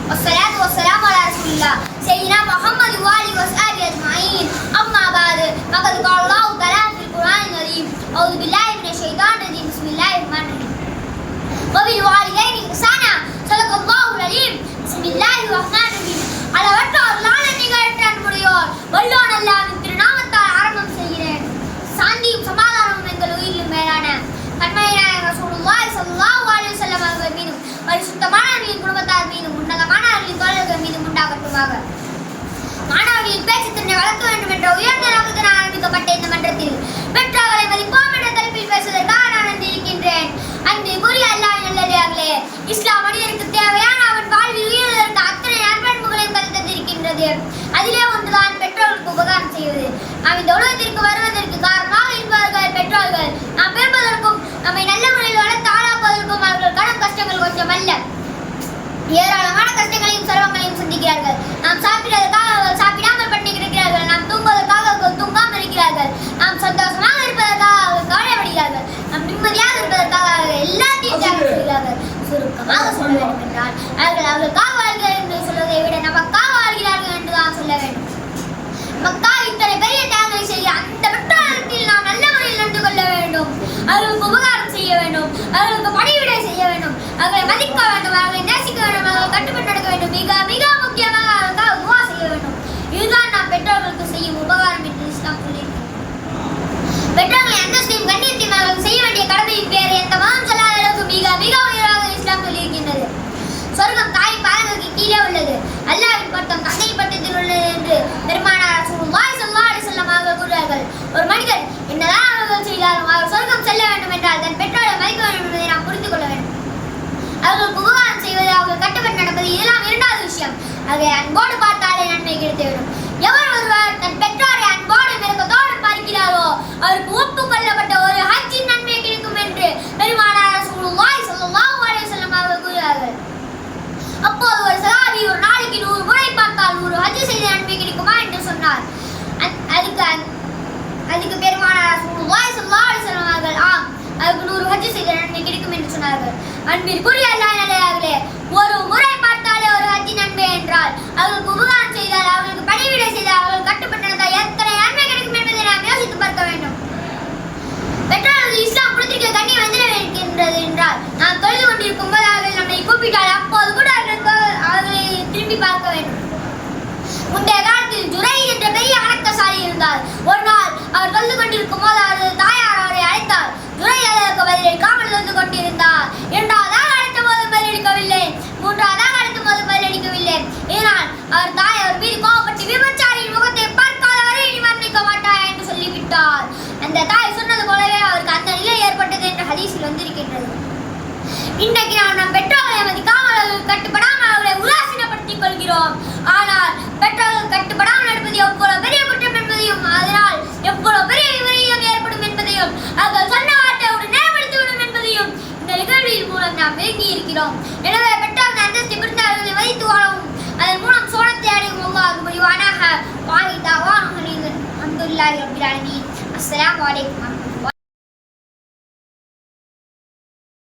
والصلاة والسلام على رسول الله سيدنا محمد وآله وصحبه أجمعين أما بعد فقد قال الله تعالى في القرآن الكريم أعوذ بالله من الشيطان الرجيم بسم الله الرحمن الرحيم وبالوالدين إحسانا صدق الله العليم بسم الله الرحمن الرحيم அளவற்ற அருளாளன் நிகழ்த்த அன்புடையோர் வல்லோன் அல்லாஹ்வின் திருநாமத்தால் ஆரம்பம் செய்கிறேன். சாந்தியும் சமாதானமும் எங்கள் உயிரிலும் மேலான கண்மணியான ரசூலுல்லாஹி ஸல்லல்லாஹு அலைஹி வஸல்லம் அவர்கள் மீதும் பரிசுத்தமான அவர்களின் குடும்பத்தார் மீதும் உன்னதமான அவர்களின் தோழர்கள் மீதும் உண்டாகட்டுமாக. மாணவர்களின் பேச்சு திறனை வளர்க்க வேண்டும் என்ற உயர்ந்த நோக்கத்தில் ஆரம்பிக்கப்பட்ட இந்த மன்றத்தில் பெற்றோர்களை மதிப்போம் என்ற தலைப்பில் பேசுவதற்காக நான் வந்திருக்கின்றேன். அன்பிற்குரிய அல்லாஹ்வின் நல்லடியார்களே, இஸ்லாம் மனிதனுக்கு தேவையான அவன் வாழ்வில் உயர்வதற்கு அத்தனை நற்பண்புகளையும் தந்திருக்கின்றது. அதிலே ஒன்றுதான் பெற்றோர்களுக்கு உபகாரம் செய்வது. நாம் இந்த உலகத்திற்கு வருவதற்கு காரணமாக இருப்பவர்கள் பெற்றோர்கள். நாம் பிறப்பதற்கும் நம்மை நல்ல முறையில் வளர்த்து ஆளாக்குவதற்கும் அவர்கள் கடும் கஷ்டங்கள் கொஞ்சம் அல்ல, ஏராளமான கஷ்டங்களையும் சிரமங்களையும் சந்திக்கிறார்கள். நாம் சாப்பிடுவதற்காக அவர்கள் சாப்பிடாமல் பண்ணி கிடக்கிறார்கள். நாம் தூங்குவதற்காக அவர்கள் தூங்காமல் இருக்கிறார்கள். நாம் சந்தோஷமாக இருப்பதற்காக அவர்கள் கவலைப்படுகிறார்கள். நாம் நிம்மதியாக இருப்பதற்காக அவர்கள் எல்லாத்தையும் தியாகம் செய்கிறார்கள். சுருக்கமாக சொல்ல வேண்டும் என்றால் அவர்களுக்காக வாழ்கிறார்கள் என்று சொல்வதை விட நமக்காக வாழ்கிறார்கள் என்றுதான் சொல்ல வேண்டும். நமக்காக இத்தனை பெரிய தியாகங்களை செய்ய அந்த பெற்றோரிடத்தில் நாம் நல்ல முறையில் நடந்து கொள்ள வேண்டும். அவர்களுக்கு உபகாரம் செய்ய வேண்டும், அவர்களுக்கு பணிவிடை செய்ய வேண்டும், அவர்களை மதிக்க வேண்டும், அவர்களை நேசிக்க வேண்டும், அவர்கள் கட்டுப்பட்டு நடக்க வேண்டும். மிக மிக முக்கியமாக அவர்களுக்காக துஆ செய்ய வேண்டும். இதுதான் நாம் பெற்றோர்களுக்கு செய்யும் உபகாரம் என்று இஸ்லாம் சொல்லியிருக்கிறது. பெற்றோர்களை அந்தஸ்தையும் கண்ணியத்தையும் அவர்கள் செய்ய வேண்டிய கடமையின் பேர் எந்த மதம் சொல்லாத அளவுக்கு மிக மிக உயர்வாக இஸ்லாம் சொல்லியிருக்கின்றது. சொர்க்கம் தாய் பாதங்களுக்கு கீழே உள்ளது, அல்லாஹ்வின் பட்டம் தந்தை பட்டத்தில் உள்ளது என்று பெருமானார் ரசூலுல்லாஹி ஸல்லல்லாஹு அலைஹி வஸல்லம் அவர்கள் கூறுகிறார்கள். ஒரு மனிதர் என்னதான் அவர்கள் செய்தாலும் அவர் சொர்க்கம் செல்ல வேண்டும் என்றால் தன் பெற்றோரை மதிக்க வேண்டும் என்பதை நாம் புரிந்து கொள்ள வேண்டும். அவர்களுக்கு உபகாரம் செய்வது, அவர்கள் கட்டுப்பட்டு நடப்பது, இதெல்லாம் இரண்டாவது விஷயம். அதை அன்போடு பார்த்தாலே நன்மை கிடைத்துவிடும். எவர் ஒருவர் தன் பெற்றோரை அன்போடு மிருகத்தோடு பார்க்கிறாரோ அவருக்கு ஒப்புக்கொள்ளப்பட்ட ஒரு ஹஜ்ஜின் நன்மை கிடைக்கும் என்று பெருமானார் ரசூலுல்லாஹி ஸல்லல்லாஹு அலைஹி வஸல்லம் அவர்கள் கூறுகிறார்கள். அப்போது ஒரு சஹாபி ஒரு நாளைக்கு 100 முறை பார்த்தால் 100 ஹஜ் செய்த நன்மை கிடைக்குமா என்று சொன்னார். அதுக்கு பெருமானார் ரசூலுல்லாஹி ஸல்லல்லாஹு அலைஹி வஸல்லம் அவர்கள் ஆம், அதுக்கு 100 ஹஜ் செய்த நன்மை கிடைக்கும் என்று சொன்னார்கள். அன்பிற்குரிய அல்லாஹ்வின் நல்லடியார்களே, ஒரு முறை பார்த்தாலே ஒரு ஹஜ் நன்மை என்றால் அவர்களுக்கு உபகாரம் செய்தால், அவர்களுக்கு பணிவிடை செய்தால், அவர்கள் கட்டுப்பட்டு நடந்தால் எத்தனை நன்மை கிடைக்கும் என்பதை நாம் யோசித்து பார்க்க வேண்டும். பெற்றோர்களுக்கு இஸ்லாம் கொடுத்திருக்க கண்ணியம் வந்திருக்கின்றது என்றால் நாம் தொழுது கொண்டிருக்கும் போது அவர்கள் நம்மை கூப்பிட்டால் அப்போது கூட அவர்களை திரும்பி பார்க்க வேண்டும். முந்தைய காலத்தில் ஜுரை என்ற பெரிய வணக்கசாலி இருந்தார். ஒரு நாள் அவர் தொழுது கொண்டிருக்கும் போது அவரது தாயார் அவரை அழைத்தார். ஜுரை அதற்கு பதிலளிக்காமல் தொழுது கொண்டிருந்தார். இரண்டாவதாக அழைத்த போது பதிலளிக்கவில்லை, மூன்றாவதாக அழைத்த போது பதிலளிக்கவில்லை. இதனால் அவர் தாய் அவர் மீது கோபப்பட்டு விபச்சாரியின் முகத்தை பார்க்காதவரை நீ மரணிக்க மாட்டாய் என்று சொல்லிவிட்டார். அந்த தாய் சொன்னது போலவே அவருக்கு அந்த நிலை ஏற்பட்டது என்று ஹதீஸில் வந்திருக்கின்றது. இன்றைக்கு நாம் நம் பெற்றோர்களை மதிக்காமல் அவர்கள் கட்டுப்படாமல் அவர்களை உதாசீனப்படுத்திக் கொள்கிறோம். ஆனால் பெற்றோர்கள் கட்டுப்படாமல் நடப்பது எவ்வளவு பெரிய குற்றம் என்பதையும், அதனால் எவ்வளவு பெரிய விபரீதம் ஏற்படும் என்பதையும், அவர்கள் சொன்ன வார்த்தை உடனே படித்துவிடும் என்பதையும் இந்த நிகழ்வின் மூலம் நாம் விளங்கி இருக்கிறோம். எனவே பெற்றோர்கள் அந்தஸ்தை குறித்து அவர்களை மதித்து வாழவும் அதன் மூலம் சோழத்தை அடையும் அல்லாஹ் புரிவானாக. வாஹி தாவான் அல்ஹம்துலில்லாஹி ரப்பில் ஆலமீன். அஸ்ஸலாமு அலைக்கும்.